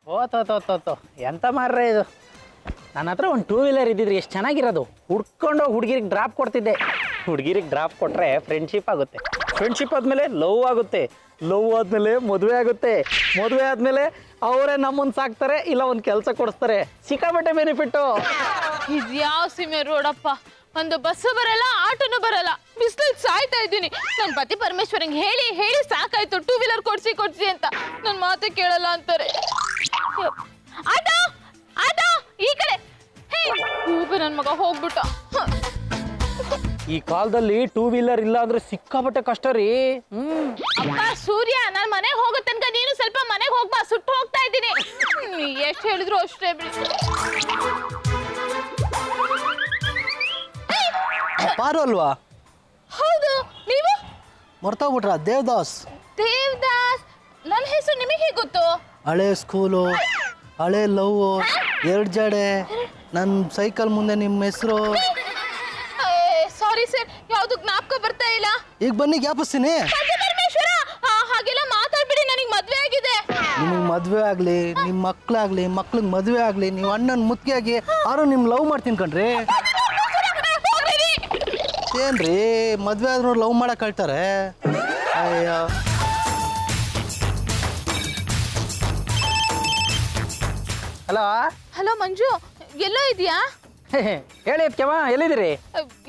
ಓ ಎಂತ ಮಾರ್ರೆ ಇದು. ನನ್ನ ಹತ್ರ ಒಂದು 2 ವೀಲರ್ ಇದ್ದಿದ್ರೆ ಎಷ್ಟು ಚೆನ್ನಾಗಿರೋದು. ಹುಡ್ಕೊಂಡೋಗಿ ಹುಡುಗಿರಿಗೆ ಡ್ರಾಪ್ ಕೊಡ್ತಿದ್ದೆ. ಹುಡುಗಿರಿಗೆ ಡ್ರಾಪ್ ಕೊಟ್ಟರೆ ಫ್ರೆಂಡ್ಶಿಪ್ ಆಗುತ್ತೆ, ಫ್ರೆಂಡ್ಶಿಪ್ ಆದಮೇಲೆ ಲವ್ ಆಗುತ್ತೆ, ಲವ್ ಆದಮೇಲೆ ಮದುವೆ ಆಗುತ್ತೆ, ಮದುವೆ ಆದಮೇಲೆ ಅವರೇ ನಮ್ಮನ್ನು ಸಾಕ್ತಾರೆ, ಇಲ್ಲ ಒಂದು ಕೆಲಸ ಕೊಡಿಸ್ತಾರೆ. ಸಿಕ್ಕಾಬಟ್ಟೆ ಬೆನಿಫಿಟ್ಟು. ಇದು ಯಾವ ಸೀಮೆ ರೋಡಪ್ಪ, ಒಂದು ಬಸ್ಸು ಬರಲ್ಲ, ಆಟೋನು ಬರಲ್ಲ, ಬಿಸಿಲಲ್ಲಿ ಸಾಯ್ತಾ ಇದ್ದೀನಿ. ನನ್ನ ಪತಿ ಪರಮೇಶ್ವರಂಗೆ ಹೇಳಿ ಹೇಳಿ ಸಾಕಾಯ್ತು, 2 ವೀಲರ್ ಕೊಡ್ಸಿ ಅಂತ. ನನ್ನ ಮಾತೆ ಕೇಳಲ್ಲ ಅಂತಾರೆ. ಆಟೋ ಆಟೋ ಈ ಕಡೆ. ನನ್ನ ಮಗ ಹೋಗ್ಬಿಟ್ಟ. ಈ ಕಾಲದಲ್ಲಿ 2 ವೀಲರ್ ಇಲ್ಲ ಅಂದ್ರೆ ಸಿಕ್ಕಾಬಟ್ಟೆ ಕಷ್ಟ ರೀ. ಅಪ್ಪ ಸೂರ್ಯ, ನಾನು ಮನೆಗೆ ಹೋಗೋ ತನಕ ನೀನು ಸ್ವಲ್ಪ ಮನೆಗೆ ಹೋಗ್ಬಾ, ಸುಟ್ಟು ಹೋಗ್ತಾ ಇದ್ದೀನಿ. ಎಷ್ಟು ಹೇಳಿದ್ರು ಅಷ್ಟೇ ಬಿಡಿ. ಪಾರು ಅಲ್ವಾ? ಹೌದು, ನೀವು ಮರ್ತೋಗ್ಬಿಟ್ರ? ದೇವದಾಸ್. ದೇವದಾಸ್? ನನ್ನ ಹೆಸರು ನಿಮಗೆ ಹೇಗೆ ಗೊತ್ತು? ಹಳೆ ಸ್ಕೂಲು, ಹಳೆ ಲವ್, 2 ಜಡೆ, ನನ್ನ ಸೈಕಲ್ ಮುಂದೆ ನಿಮ್ಮ ಹೆಸರು. ಸಾರಿ ಸರ್, ಯಾವುದು ಜ್ಞಾಪಕ ಬರ್ತಾ ಇಲ್ಲ. ಈಗ ಬನ್ನಿ ಜ್ಞಾಪಿಸ್ತೀನಿ. ಪರಮೇಶ್ವರ, ಹಾಗೆಲ್ಲ ಮಾತಾಡ್ಬಿಡಿ, ನನಗೆ ಮದ್ವೆ ಆಗಿದೆ. ನಿಮಗೆ ಮದುವೆ ಆಗಲಿ, ನಿಮ್ಮ ಮಕ್ಳಿಗೆ ಮದುವೆ ಆಗಲಿ, ನೀವು ಅಣ್ಣನ ಮುತ್ತಿಗೆ ಆಗಿ ಆರು ನಿಮ್ಮ ಲವ್ ಮಾಡ್ತೀನಿ ಕಣ್ರಿ. ಏನ್ರಿ ಮದುವೆ ಆದ್ರೂ ಲವ್ ಮಾಡಕ್ಕೆ ಹೇಳ್ತಾರೆ? ಅಯ್ಯೋ. ಹಲೋ ಹಲೋ ಮಂಜು, ಎಲ್ಲೋ ಇದೆಯಾ? ಹೇಳಿ ಅದಕ್ಕೆಮ್ಮ, ಎಲ್ಲಿದ್ದೀರಿ?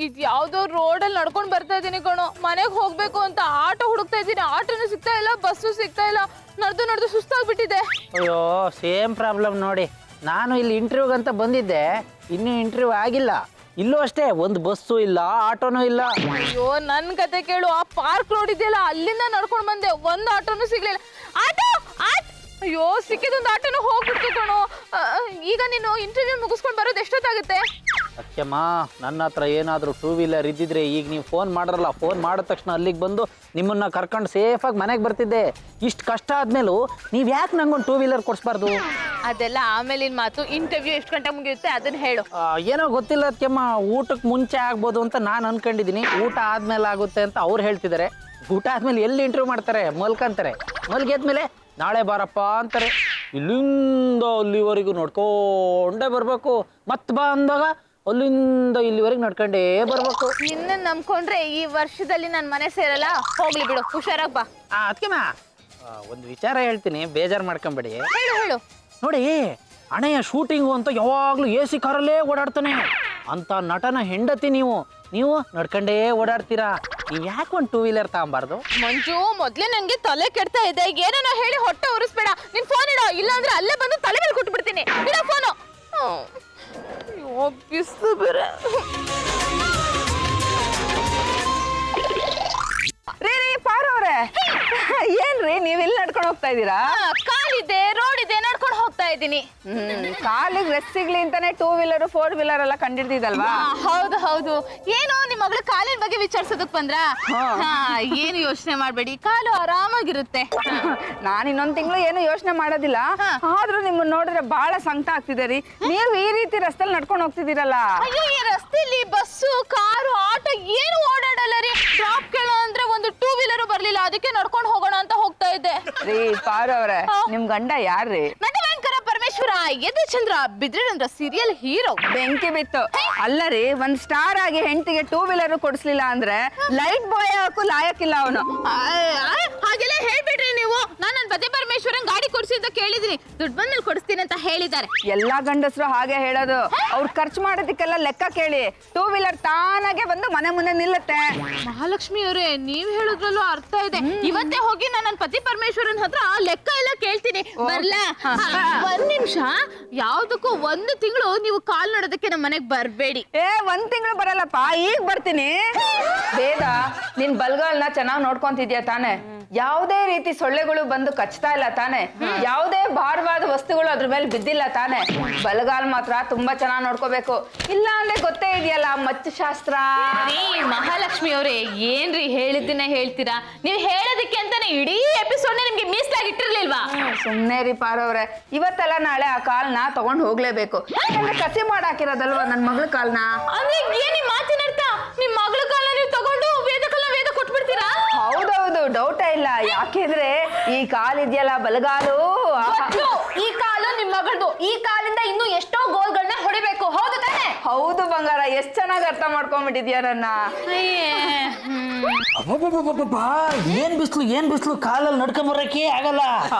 ಇದು ಯಾವುದೋ ರೋಡಲ್ಲಿ ನಡ್ಕೊಂಡು ಬರ್ತಾ ಇದ್ದೀನಿ ಕಣೋ. ಮನೆಗೆ ಹೋಗ್ಬೇಕು ಅಂತ ಆಟೋ ಹುಡುಕ್ತಾ ಇದ್ದೀನಿ, ಆಟೋನು ಸಿಗ್ತಾ ಇಲ್ಲ, ಬಸ್ಸು ಸಿಗ್ತಾ ಇಲ್ಲ. ನಡೆದು ಸುಸ್ತಾಗ್ಬಿಟ್ಟಿದೆ. ಅಯ್ಯೋ, ಸೇಮ್ ಪ್ರಾಬ್ಲಮ್ ನೋಡಿ. ನಾನು ಇಲ್ಲಿ ಇಂಟರ್ವ್ಯೂಗಂತ ಬಂದಿದ್ದೆ, ಇನ್ನೂ ಇಂಟರ್ವ್ಯೂ ಆಗಿಲ್ಲ. ಇಲ್ಲೂ ಅಷ್ಟೇ, ಒಂದು ಬಸ್ಸು ಇಲ್ಲ, ಆಟೋನೂ ಇಲ್ಲ. ಅಯ್ಯೋ, ನನ್ನ ಕತೆ ಕೇಳು. ಆ ಪಾರ್ಕ್ ರೋಡ್ ಇದೆಯಲ್ಲ, ಅಲ್ಲಿಂದ ನಡ್ಕೊಂಡು ಬಂದೆ, ಒಂದು ಆಟೋನು ಸಿಗ್ಲಿಲ್ಲ. ಆಟೋ ಅಯ್ಯೋ, ಸಿಕ್ಕಿದೊಂದು ಆಟೋನು ಹೋಗ್ಬಿಡ್ತು ಕಣೋ. ಈಗ ನೀನು ಇಂಟರ್ವ್ಯೂ ಮುಗಿಸ್ಕೊಂಡು ಬರೋದು ಎಷ್ಟೊತ್ತಾಗುತ್ತೆ? ಅಕ್ಕಮ್ಮ, ನನ್ನ ಹತ್ರ ಏನಾದರೂ 2 ವೀಲರ್ ಇದ್ದಿದ್ರೆ ಈಗ ನೀವು ಫೋನ್ ಮಾಡ್ರಲ್ಲ, ಫೋನ್ ಮಾಡಿದ ತಕ್ಷಣ ಅಲ್ಲಿಗೆ ಬಂದು ನಿಮ್ಮನ್ನು ಕರ್ಕೊಂಡು ಸೇಫಾಗಿ ಮನೆಗೆ ಬರ್ತಿದ್ದೆ. ಇಷ್ಟು ಕಷ್ಟ ಆದ್ಮೇಲೂ ನೀವು ಯಾಕೆ ನಂಗೊಂದು 2 ವೀಲರ್ ಕೊಡಿಸ್ಬಾರ್ದು? ಅದೆಲ್ಲ ಆಮೇಲಿನ ಮಾತು. ಇಂಟರ್ವ್ಯೂ ಎಷ್ಟು ಗಂಟೆ ಮುಗಿಯುತ್ತೆ ಅದನ್ನ ಹೇಳು. ಏನೋ ಗೊತ್ತಿಲ್ಲ ಅದಕ್ಕೆಮ್ಮ, ಊಟಕ್ಕೆ ಮುಂಚೆ ಆಗ್ಬೋದು ಅಂತ ನಾನು ಅನ್ಕೊಂಡಿದ್ದೀನಿ. ಊಟ ಆದ್ಮೇಲೆ ಆಗುತ್ತೆ ಅಂತ ಅವ್ರು ಹೇಳ್ತಿದ್ದಾರೆ. ಊಟ ಆದ್ಮೇಲೆ ಎಲ್ಲಿ ಇಂಟರ್ವ್ಯೂ ಮಾಡ್ತಾರೆ? ಮಲ್ಕಂತಾರೆ. ಮಲ್ಗೆದ್ಮೇಲೆ ನಾಳೆ ಬಾರಪ್ಪ ಅಂತಾರೆ. ಇಲ್ಲಿಂದ ಅಲ್ಲಿವರೆಗೂ ನೋಡ್ಕೊಂಡೇ ಬರಬೇಕು. ಮತ್ತೆ ಬಾ ಅಂದಾಗ ಅಲ್ಲಿಂದ ಇಲ್ಲಿವರೆಗೆ ನಡ್ಕೊಂಡೇ ಬರಬೇಕು. ನಿನ್ನ ನಂಬ್ಕೊಂಡ್ರೆ ಈ ವರ್ಷದಲ್ಲಿ ನನ್ನ ಮನೆ ಸೇರಲ್ಲ. ಹೋಗ್ಲಿ ಬಿಡು, ಹುಷಾರಾಗಿ ಬಾ. ಅದಕ್ಕೆಮ್ಮ ಒಂದು ವಿಚಾರ ಹೇಳ್ತೀನಿ, ಬೇಜಾರು ಮಾಡ್ಕೊಂಬೇಡಿ. ಹೇಳು. ನೋಡಿ, ಅಣ್ಣಯ್ಯ ಶೂಟಿಂಗು ಅಂತ ಯಾವಾಗಲೂ AC ಕಾರಲ್ಲೇ ಓಡಾಡ್ತಾನೆ. ಅಂತ ನಟನ ಹೆಂಡತಿ ನೀವು ನಡ್ಕೊಂಡೇ ಓಡಾಡ್ತೀರಾ. ನೀವು ಯಾಕೆ ಒಂದು 2 ವೀಲರ್ ತಗೊಂಬಾರ್ದು? ಮಂಜು, ಮೊದ್ಲೇ ನನಗೆ ತಲೆ ಕೆಡ್ತಾ ಇದೆ. ಏನೇನೋ ಹೇಳಿ ಹೊಟ್ಟೆ ಉರಿಸ್ಬೇಡ. ನಿನ್ ಫೋನ್ ಇಡೋ, ಇಲ್ಲಾಂದ್ರೆ ಅಲ್ಲೇ ಬಂದು ತಲೆ ಮೇಲೆ ಕೊಟ್ಬಿಡ್ತೀನಿ. ಇಡೋ ಫೋನು. ಬಿಸ್ಲು ಬೇರೆ. ರೀ ಪಾರು ಅವ್ರೆ, ಏನ್ರಿ ನೀವೆಲ್ಲಿ ನಡ್ಕೊಂಡು ಹೋಗ್ತಾ ಇದ್ದೀರಾ? ಕಾಲಿದೆ, ರೋಡ್ ಇದೆ, ನಡ್ಕೊಂಡು ಹೋಗ್ತಾ ಇದ್ದೀನಿ. ಕಾಲಿಗೆ ರೆಸ್ಟ್ ಸಿಗ್ಲಿ ಅಂತಾನೆ 2 ವೀಲರ್ 4 ವೀಲರ್ ಎಲ್ಲ ಕಂಡಿಡ್ದಿದಲ್ವಾ? ಹೌದು. ಏನು ನಿಮ್ಮ ಮಗಳ ಕಾಲಿನ ಬಗ್ಗೆ ವಿಚಾರಿಸೋದಕ್ ಬಂದ್ರ? ಏನು ಯೋಚನೆ ಮಾಡ್ಬೇಡಿ, ಕಾಲು ಆರಾಮಾಗಿರುತ್ತೆ. ನಾನು ಇನ್ನೊಂದ್ ತಿಂಗಳು ಏನು ಯೋಚನೆ ಮಾಡೋದಿಲ್ಲ. ಆದ್ರೂ ನಿಮ್ಮನ್ನ ನೋಡಿದ್ರೆ ಬಹಳ ಸಂಕಟ ಆಗ್ತಿದೆ ರೀ. ನೀವು ಈ ರೀತಿ ರಸ್ತೆಯಲ್ಲಿ ನಡ್ಕೊಂಡು ಹೋಗ್ತಿದ್ದೀರಲ್ಲ. ಅಯ್ಯೋ, ಈ ರಸ್ತೆಯಲ್ಲಿ ಬಸ್ಸು, ಕಾರು, ಆಟೋ ಏನು ಓಡಾಡಲ್ಲ ರೀ. ಡ್ರಾಪ್ ಕೇಳೋ ಅಂದ್ರೆ ಒಂದು 2 ವೀಲರ್ ಬರ್ಲಿಲ್ಲ, ಅದಕ್ಕೆ ನಡ್ಕೊಂಡು ಹೋಗೋಣ ಅಂತ ಹೋಗ್ತಾ ಇದ್ದೆ. ರೀ ಪಾರು ಅವ್ರೆ, ನಿಮ್ ಗಂಡ ಯಾರ್ರಿ? ನಟಭಯಂಕರ ಪರಮೇಶ್ವರ, ಯದುಚಂದ್ರ ಬಿದ್ರಿರಂದ್ರ ಸೀರಿಯಲ್ ಹೀರೋ. ಬೆಂಕಿ ಬಿತ್ತು. ಅಲ್ಲ ರೀ, ಒಂದ್ ಸ್ಟಾರ್ ಆಗಿ ಹೆಂಡತಿಗೆ 2 ವೀಲರ್ ಕೊಡಿಸ್ಲಿಲ್ಲ ಅಂದ್ರೆ ಲೈಟ್ ಬಾಯ್ ಹಾಕು ಲಾಯಕ್ಕಿಲ್ಲ ಅವನು. ಹಾಗೆಲ್ಲ ಹೇಳ್ಬಿಡ್ರಿ ನೀವು. ನಾನು ನನ್ನ ಪತಿ ಪರಮೇಶ್ವರನ್ ಗಾಡಿ ಕೊಡ್ಸಿ ಅಂತ ಕೇಳಿದೀನಿ, ದುಡ್ಡು ಬಂದ್ಮೇಲೆ ಕೊಡಿಸ್ತೀನಿ ಅಂತ ಹೇಳಿದ್ದಾರೆ. ಎಲ್ಲಾ ಗಂಡಸರು ಹಾಗೆ ಹೇಳೋದು. ಅವ್ರು ಖರ್ಚು ಮಾಡೋದಕ್ಕೆಲ್ಲ ಲೆಕ್ಕ ಕೇಳಿ 2 ವೀಲರ್ ತಾನಾಗೆ ಬಂದು ಮನೆ ಮುಂದೆ ನಿಲ್ಲುತ್ತೆ. ಮಹಾಲಕ್ಷ್ಮಿ ಅವರೇ, ನೀವ್ ಹೇಳೋದ್ರಲ್ಲೂ ಅರ್ಥ ಇದೆ. ಇವತ್ತೇ ಹೋಗಿ ನಾನು ನನ್ನ ಪತಿ ಪರಮೇಶ್ವರನ್ ಹತ್ರ ಲೆಕ್ಕ ಎಲ್ಲ ಕೇಳ್ತೀನಿ. ಬರ್ಲಾ? ಒಂದ್ ನಿಮಿಷ, ಯಾವ್ದಕ್ಕೂ 1 ತಿಂಗಳು ನೀವು ಕಾಲ್ ನೋಡೋದಕ್ಕೆ ನಮ್ಮ ಮನೆಗ್ ಬರ್ಬೇಡಿ. 1 ತಿಂಗಳು ಬರಲ್ಲಪ್ಪ, ಈಗ ಬರ್ತೀನಿ. ವೇದ, ನಿನ್ ಬಲ್ಗಾಲ್ನ ಚೆನ್ನಾಗ್ ನೋಡ್ಕೊಂತಿದ್ಯಾ ತಾನೆ? ಯಾವುದೇ ರೀತಿ ಸೊಳ್ಳೆಗಳು ಬಂದು ಕಚ್ತಾ ಇಲ್ಲ ತಾನೆ? ಯಾವುದೇ ಭಾರವಾದ ವಸ್ತುಗಳು ಅದ್ರ ಮೇಲೆ ಬಿದ್ದಿಲ್ಲ ತಾನೆ? ಬಲಗಾಲ್ ಮಾತ್ರ ತುಂಬಾ ಚೆನ್ನಾಗಿ ನೋಡ್ಕೋಬೇಕು, ಇಲ್ಲ ಅಂದ್ರೆ ಗೊತ್ತೇ ಇದೆಯಲ್ಲ ಮಚ್ಚು ಶಾಸ್ತ್ರ. ಮಹಾಲಕ್ಷ್ಮಿ ಅವರೇ, ಏನ್ರಿ ಹೇಳಿದ್ದನ್ನೇ ಹೇಳ್ತೀರಾ? ನೀವು ಹೇಳೋದಕ್ಕೆ ಅಂತಾನೆ ಇಡೀ ಎಪಿಸೋಡ್ ನಿಮ್ಗೆ ಮೀಸಲಾಗಿ ಇಟ್ಟಿರ್ಲಿಲ್ವಾ? ಸುಮ್ನೆ ರೀ ಪಾರವ್ರೆ, ಇವತ್ತೆಲ್ಲ ನಾಳೆ ಆ ಕಾಲ್ನ ತಗೊಂಡ್ ಹೋಗ್ಲೇಬೇಕು. ಯಾಕಂದ್ರೆ ಕಸಿ ಮಾಡಾಕಿರೋದಲ್ವಾ ನನ್ ಮಗಳ ಕಾಲ್ನ. ಅಂದ್ರೆ ಏನ್ ಈ ಮಾತಿನ ಅರ್ಥ? ನಿಮ್ ಮಗಳ ಕಾಲ್ನ ನೀವು ತಗೊಂಡು ವೇದ ಕೊಟ್ಬಿಡ್ತೀರಾ? ಹೌದೌದು, ಡೌಟೇ ಇಲ್ಲ. ಯಾಕೆಂದ್ರೆ ಈ ಕಾಲ್ ಇದೆಯಲ್ಲ ಬಲಗಾಲು, ಈ ಕಾಲು ಈ ಕಾಲಿಂದ ಇನ್ನೂ ಎಷ್ಟೋ ಗೋಲ್ಗಳನ್ನ ಹೊಡಿಬೇಕು, ಹೌದು ತಾನೆ? ಹೌದು ಬಂಗಾರ, ಎಷ್ಟ್ ಚೆನ್ನಾಗಿ ಅರ್ಥ ಮಾಡ್ಕೊಂಡ್ಬಿಟ್ಟಿದ್ಯಾ ನನ್ನ. ಏನ್ ಬಿಸ್ಲು ಕಾಲಲ್ಲಿ ನಡ್ಕೊಂಬರಕ್ಕೆ ಆಗಲ್ಲ.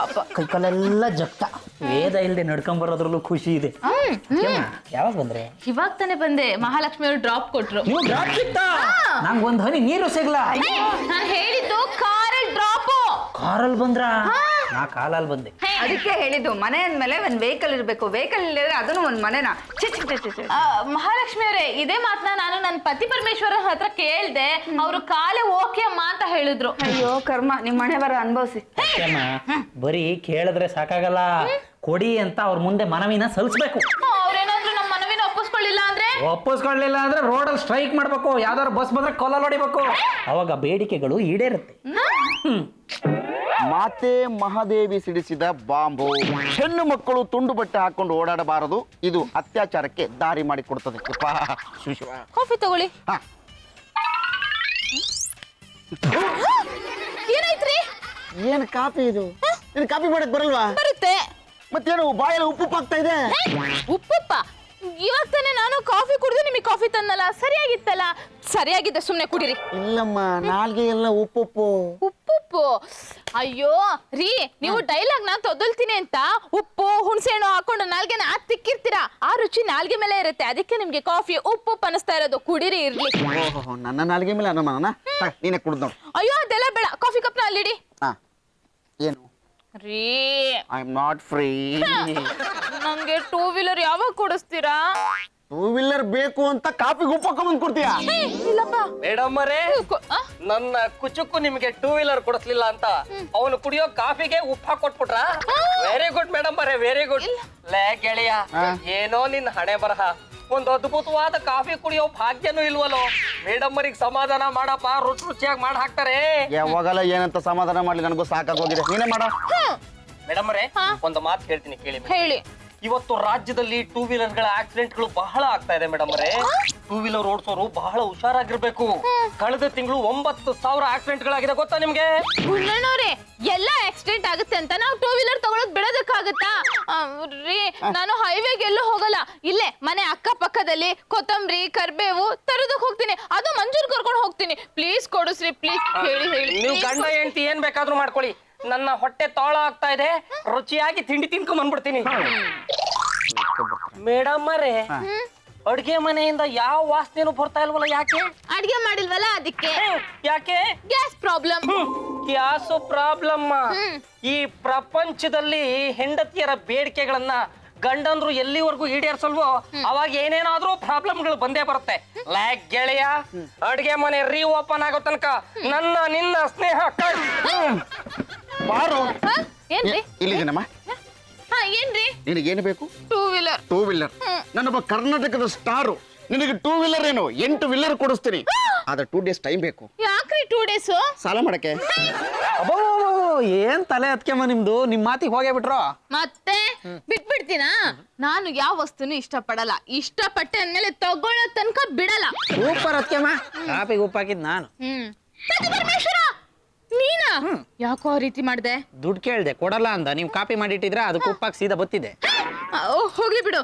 ಕೈ ಕಾಲೆಲ್ಲ ಜಗ್ತ. ವೇದ ಇಲ್ದೆ ನಡ್ಕೊಂಬರೋದ್ರಲ್ಲೂ ಖುಷಿ ಇದೆ. ಯಾವಾಗ ಬಂದ್ರೆ? ಇವಾಗ ತಾನೇ ಬಂದೆ. ಮಹಾಲಕ್ಷ್ಮಿ ಅವರು ಡ್ರಾಪ್ ಕೊಟ್ರು. ನೀವು ಡ್ರಾಪ್ ಸಿಗ್ತಾ? ನಂಗೆ ಒಂದ್ ಹನಿ ನೀರು ಸಿಗ್ಲ. ನಾನು ಹೇಳಿದ್ದು ಕಾರಲ್ಲಿ ಡ್ರಾಪ್. ಕಾರಲ್ಲಿ ಬಂದ್ರ? ನಾ ಕಾಲಲ್ಲಿ ಬಂದೆ. ಅದಕ್ಕೆ ಹೇಳಿದ್ದು ಮನೆ ಅಂದ್ಮೇಲೆ ಒಂದ್ ವೆಹಿಕಲ್ ಇರ್ಬೇಕು. ವೆಹಿಕಲ್ ಇಲ್ಲದ್ರೆ ಅದನ್ನು ಒಂದ್ ಮನೆನಾ. ಮಹಾಲಕ್ಷ್ಮಿ ಅವರೇ, ಇದೇ ಮಾತನ್ನ ನಾನು ನನ್ನ ಪತಿ ಪರಮೇಶ್ವರ ಹತ್ರ ಕೇಳ್ದೆ. ಅವರು ಕಾಲೇ ಓಕೆ ಅಮ್ಮ ಅಂತ ಹೇಳಿದ್ರು. ಅಯ್ಯೋ ಕರ್ಮ, ನಿಮ್ ಮನೆ ಬರ ಅನ್ಭವಿಸಿ. ಬರೀ ಕೇಳಿದ್ರೆ ಸಾಕಾಗಲ್ಲ, ಕೊಡಿ ಅಂತ ಅವ್ರ ಮುಂದೆ ಮನವಿನ ಸಲ್ಲಿಸ್ಬೇಕು. ಅವ್ರೇನಾದ್ರೂ ನಮ್ಮ ಮನವಿನ ಒಪ್ಪಿಸ್ಕೊಳ್ಳಿಲ್ಲ ಅಂದ್ರೆ ರೋಡಲ್ಲಿ ಸ್ಟ್ರೈಕ್ ಮಾಡ್ಬೇಕು. ಯಾವ್ದಾದ್ರು ಬಸ್ ಬಂದ್ರೆ ಕೊಲ್ಲ ಹೊಡಿಬೇಕು. ಅವಾಗ ಬೇಡಿಕೆಗಳು ಈಡೇರುತ್ತೆ. ಮಾತೆ ಮಹಾದೇವಿ ಸಿಡಿಸಿದ ಬಾಂಬು. ಹೆಣ್ಣು ಮಕ್ಕಳು ತುಂಡು ಬಟ್ಟೆ ಹಾಕೊಂಡು ಓಡಾಡಬಾರದು, ಇದು ಅತ್ಯಾಚಾರಕ್ಕೆ ದಾರಿ ಮಾಡಿಕೊಡ್ತದೆ. ಕಾಫಿ ತಗೊಳ್ಳಿ. ಏನಾಯ್ತ್ರಿ? ಏನ್ ಕಾಫಿ ಇದು? ನಿನ್ ಕಾಫಿ ಮಾಡಕ್ ಬರಲ್ವಾ? ಬರುತ್ತೆ. ಮತ್ತೇನು ಬಾಯಲ್ಲಿ ಉಪ್ಪು ಆಗ್ತಾ ಇದೆ? ಉಪ್ಪಪ್ಪ, ಇವಾಗ ತಾನೇ ನಾನು ಕಾಫಿ ಕುಡಿದು ನಿಮಗೆ ಕಾಫಿ ತಂದಲ್ಲ, ಸರಿಯಾಗಿತ್ತಲ್ಲ. ಸರಿಯಾಗಿದೆ, ಸುಮ್ನೆ ಕುಡಿರಿ. ಇಲ್ಲಮ್ಮ, ನಾಲ್ಗೆ ಎಲ್ಲ ಉಪ್ಪು. ಉಪ್ಪುಪ್ಪು. ಅಯ್ಯೋ ರೀ, ನೀವು ಡೈಲಾಗ್ ನಾ ತೊದಲ್ತೀನಿ ಅಂತ ಉಪ್ಪು ಹುಣಸೆ ಹಣ್ಣು ಹಾಕೊಂಡು ನಾಲ್ಗೆನ ತಿಕ್ಕಿರ್ತೀರಾ. ಆ ರುಚಿ ನಾಲ್ಗೆ ಮೇಲೆ ಇರುತ್ತೆ. ಅದಕ್ಕೆ ನಿಮ್ಗೆ ಕಾಫಿ ಉಪ್ಪು ಅನಿಸ್ತಾ ಇರೋದು. ಕುಡಿರಿ ಇರ್ಲಿ. ನನ್ನ ನಾಲ್ಗೆ ಮೇಲೆ ಅನುಮಾನ? ನೀನೆ ಕುಡ್ದು ನೋಡು. ಅಯ್ಯೋ ಅದೆಲ್ಲ ಬೇಡ, ಕಾಫಿ ಕಪ್ನ ಅಲ್ಲಿಡಿ. ಏನು ರೀ, ಐ ಆಮ್ ನಾಟ್ ಫ್ರೀ. ನಂಗೆ ಟೂ ವೀಲರ್ ಯಾವಾಗ ಕೊಡಿಸ್ತೀರಾ? ಟೂ ವೀಲರ್ ಬೇಕು ಅಂತ ಕಾಫಿ ಉಪ್ಪು ಹಾಕೊಂಡ್ ಕೊಡ್ತೀಯಾ? ಇಲ್ಲಪ್ಪ ಮೇಡಮ್ ಅವರೇ, ನನ್ನ ಕುಚುಕು ನಿಮ್ಗೆ ಟೂ ವೀಲರ್ ಕೊಡಿಸ್ಲಿಲ್ಲ ಅಂತ ಅವನು ಕುಡಿಯೋ ಕಾಫಿಗೆ ಉಪ್ಪ ಹಾಕೊಟ್ಬಿಟ್ರ? ವೆರಿ ಗುಡ್ ಮೇಡಮ್ ಅವರೇ, ವೆರಿ ಗುಡ್. ಲೇ ಗೆಳೆಯ, ಏನೋ ನಿನ್ ಹಣೆ ಬರಹ. ಒಂದು ಅದ್ಭುತವಾದ ಕಾಫಿ ಕುಡಿಯೋ ಭಾಗ್ಯನೂ ಇಲ್ವಲ್ಲೋ. ಮೇಡಮ್ ಅವರಿಗೆ ಸಮಾಧಾನ ಮಾಡಪ್ಪ, ರುಚಿಯಾಗಿ ಮಾಡಿ ಹಾಕ್ತಾರೆ. ಯಾವಾಗಲ್ಲ ಏನಂತ ಸಮಾಧಾನ ಮಾಡ್ಲಿ, ನನಗೂ ಸಾಕಾಗೋಗಿದೆ. ನೀನೇ ಮಾಡ. ಮೇಡಮ್ ಅವರೇ, ಒಂದು ಮಾತು ಹೇಳ್ತೀನಿ ಕೇಳಿ. ಹೇಳಿ. ಇವತ್ತು ರಾಜ್ಯದಲ್ಲಿ ಟೂ ವೀಲರ್ಗಳ ಆಕ್ಸಿಡೆಂಟ್ಗಳು ಬಹಳ ಆಗ್ತಾ ಇದೆ ಮೇಡಮ್ ಅವರೇ. ಟೂ ವೀಲರ್ ಓಡಿಸೋರು ಬಹಳ ಹುಷಾರಾಗಿರ್ಬೇಕು. ಕಳೆದ ತಿಂಗಳು 9,000 ಆಕ್ಸಿಡೆಂಟ್ಗಳಾಗಿದೆ, ಗೊತ್ತಾ ನಿಮ್ಗೆ? ಗುಂಡಣ್ಣವ್ರೆ, ಎಲ್ಲ ಆಕ್ಸಿಡೆಂಟ್ ಆಗುತ್ತೆ ಅಂತ ನಾವು ಟೂ ವೀಲರ್ ತಗೊಳಕ್ ಬಿಡೋದಕ್ಕಾಗತ್ತಾ? ರೀ, ನಾನು ಹೈವೇಗೆ ಎಲ್ಲೂ ಹೋಗಲ್ಲ. ಇಲ್ಲೇ ಮನೆ ಅಕ್ಕಪಕ್ಕದಲ್ಲಿ ಕೊತ್ತಂಬರಿ ಕರ್ಬೇವು ತರೋದಕ್ ಹೋಗ್ತೀನಿ. ಅದು ಮಂಜೂರ್ ಕರ್ಕೊಂಡು ಹೋಗ್ತೀನಿ. ಪ್ಲೀಸ್ ಕೊಡಿಸ್ರಿ, ಪ್ಲೀಸ್. ಹೇಳಿ ಹೇಳಿ. ನೀವು ಗಂಡ ಹೆಂಡತಿ ಏನ್ ಬೇಕಾದ್ರೂ ಮಾಡ್ಕೊಳ್ಳಿ. ನನ್ನ ಹೊಟ್ಟೆ ತೋಳ ಆಗ್ತಾ ಇದೆ, ರುಚಿಯಾಗಿ ತಿಂಡಿ ತಿನ್ಕೊಂಡ್ ಬಂದ್ಬಿಡ್ತೀನಿ. ಮೇಡಮ್ ಅವರೇ, ಅಡ್ಗೆ ಮನೆಯಿಂದ ಯಾವ ವಾಸನೆನೂ ಬರ್ತಾ ಇಲ್ವಲ್ಲ, ಯಾಕೆ? ಅಡ್ಗೆ ಮಾಡಿಲ್ವಲ್ಲ, ಅದಕ್ಕೆ. ಯಾಕೆ? Gas problem. Gas problem. ಈ ಪ್ರಪಂಚದಲ್ಲಿ ಹೆಂಡತಿಯರ ಬೇಡಿಕೆಗಳನ್ನ ಗಂಡಂದ್ರು ಎಲ್ಲಿವರೆಗೂ ಈಡೇರಿಸಲ್ವೋ ಅವಾಗ ಏನೇನಾದ್ರೂ ಪ್ರಾಬ್ಲಮ್ಗಳು ಬಂದೇ ಬರುತ್ತೆ. ಲೈಕ್ ಗೆಳೆಯ, ಅಡ್ಗೆ ಮನೆ ರೀ ಓಪನ್ ಆಗೋ ತನಕ ನನ್ನ ನಿನ್ನ ಸ್ನೇಹ ಬಾರು. ಏನ್ರಿ? ಇಲ್ಲಿದ್ದೀನಮ್ಮ. ಏನ್ರಿ? ನಿನಗೇನು ಬೇಕು? Two wheeler. Two wheeler? ನಾನೊಬ್ಬ ಕರ್ನಾಟಕದ ಸ್ಟಾರು. ನಿನಗೆ ಟೂ ವೀಲರ್ ಏನು 8 ವೀಲರ್ ಕೊಡಿಸ್ತೀನಿ. ಆದ್ರೆ 2 ಡೇಸ್ ಟೈಮ್ ಬೇಕು. ಯಾಕ್ರಿ 2 ಡೇಸ್? ಸಾಲ ಮಾಡಕ್ಕೆ. ಅಬ್ಬೋ, ಏನ್ ತಲೆ ಹತ್ಕೆಮ್ಮ ನಿಮ್ದು. ನಿಮ್ ಮಾತಿಗೆ ಹೋಗೇ ಬಿಟ್ರು. ಮತ್ತೆ ಬಿಟ್ಬಿಡ್ತೀನಾ? ನಾನು ಯಾವ ವಸ್ತುನು ಇಷ್ಟಪಡಲ್ಲ. ಇಷ್ಟಪಟ್ಟೆ ಅಂದ್ಮೇಲೆ ತಗೊಳ್ಳೋ ತನಕ ಬಿಡಲ್ಲ. ಸೂಪರ್ ಹತ್ಕೆಮ್ಮ. ಕಾಪಿಗೆ ಉಪ್ಪು ಹಾಕಿದ್ ನಾನು. ಪರಮೇಶ್ವರ, ನೀನಾ? ಯಾಕೋ ಆ ರೀತಿ ಮಾಡ್ದೆ? ದುಡ್ಡು ಕೇಳ್ದೆ, ಕೊಡಲ್ಲ ಅಂದ. ನೀವು ಕಾಪಿ ಮಾಡಿಟ್ಟಿದ್ರೆ ಅದಕ್ಕೆ ಉಪ್ಪಾಗಿ ಸೀದಾ ಬತ್ತಿದೆ. ಹೋಗ್ಲಿ ಬಿಡು.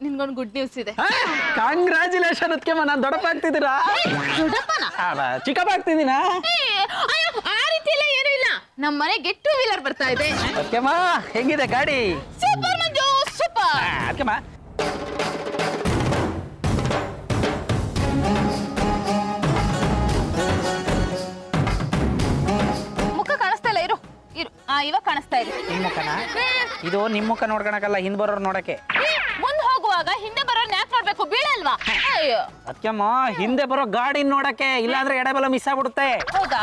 ನಿನ್ಗೊಂದು ಗುಡ್ ನ್ಯೂಸ್ ಇದೆ. ಕಂಗ್ರಾಚುಲೇಷನ್ ಹತ್ಕೆಮ್ಮ, ನಾನ್ ದೊಡ್ಡಪ್ಪ ಆಗ್ತಿದ್ದೀರಾ? ಚಿಕ್ಕಪ್ಪ ಆಗ್ತಿದ್ದೀನಾ? ಆ ರೀತಿ ಎಲ್ಲ ಏನೂ ಇಲ್ಲ. ನಮ್ಮ ಮನೆಗೆ ಟೂ ವೀಲರ್ ಬರ್ತಾ ಇದೆ. ಹತ್ಕೆಮ್ಮ, ಹೆಂಗಿದೆ ಗಾಡಿ? ಸೂಪರ್ ಮಂಜು, ಸೂಪರ್. ಹತ್ಕೆಮ್ಮ, ಮುಖ ಕಾಣಿಸ್ತಾ ಇಲ್ಲ. ಇರು ಇರು. ಇವಾಗ ಕಾಣಿಸ್ತಾ ಇದೆ. ನಿಮ್ ಮುಖನ? ಇದು ನಿಮ್ ಮುಖ ನೋಡ್ಕೊಳಕಲ್ಲ, ಹಿಂದ್ ಬರೋರ್ ನೋಡಕ್ಕೆ. ಮುಂದೆ ಹೋಗುವಾಗ ಹಿಂದೆ ಬರೋರ್ನ ಯಾಕೆ ನೋಡ್ಬೇಕು? ಬೀಳಲ್ವಾ? ಅಯ್ಯೋ ಅದಕ್ಕೆಮ್ಮ, ಹಿಂದೆ ಬರೋ ಗಾಡಿ ನೋಡಕ್ಕೆ, ಇಲ್ಲಾಂದ್ರೆ ಎಡೆಬಲ ಮಿಸ್ ಆಗ್ಬಿಡುತ್ತೆ. ಹೌದಾ?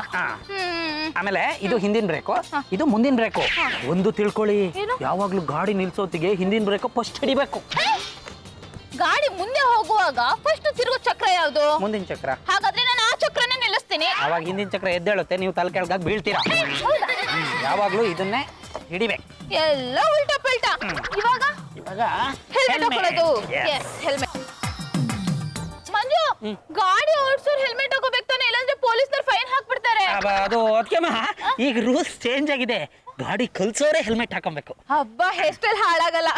ಆಮೇಲೆ ಇದು ಹಿಂದಿನ ಬ್ರೇಕು, ಇದು ಮುಂದಿನ ಬ್ರೇಕು. ಒಂದು ತಿಳ್ಕೊಳ್ಳಿ, ಯಾವಾಗ್ಲೂ ಗಾಡಿ ನಿಲ್ಸೋತಿಗೆ ಹಿಂದಿನ ಬ್ರೇಕು ಫಸ್ಟ್ ಹಿಡಿಬೇಕು. ಗಾಡಿ ಮುಂದೆ ಹೋಗುವಾಗ ಫಸ್ಟ್ ತಿರುಗೋ ಚಕ್ರ ಯಾವುದು? ಮುಂದಿನ ಚಕ್ರ. ಹಾಗಾದ್ರೆ ನಾನು ಆ ಚಕ್ರನೇ ನಿಲ್ಲಿಸ್ತೀನಿ. ಅವಾಗ ಹಿಂದಿನ ಚಕ್ರ ಎದ್ದೇಳುತ್ತೆ, ನೀವು ತಲೆ ಕೆಳಗಾಗಿ ಬೀಳ್ತೀರಾ. ಯಾವಾಗ್ಲೂ ಇದನ್ನೇ ಹಿಡಿಬೇಕು. ಎಲ್ಲ ಉಲ್ಟಾ ಪಲ್ಟಾ. ಇವಾಗ ಹೆಲ್ಮೆಟ್ ಹಾಕೊಳ್ಳೋದು. ಹೆಲ್ಮೆಟ್. ಮಂಜು, ಗಾಡಿ ಓಡಿಸೋರು ಹೆಲ್ಮೆಟ್ ಹಾಕೋಬೇಕು ತಾನೆ, ಇಲ್ಲಾಂದ್ರೆ ಪೊಲೀಸ್ನವ್ರು ಫೈನ್ ಹಾಕ್ಬಿಡ್ತಾರೆ. ಅದು ಅದಕ್ಕೆಮ್ಮ, ಈಗ ರೂಲ್ಸ್ ಚೇಂಜ್ ಆಗಿದೆ. ಗಾಡಿ ಕಲ್ಸೋರೆ ಹೆಲ್ಮೆಟ್ ಹಾಕೊಬೇಕು. ಹಬ್ಬ, ಹೇರ್ ಸ್ಟೈಲ್ ಹಾಳಾಗಲ್ಲ.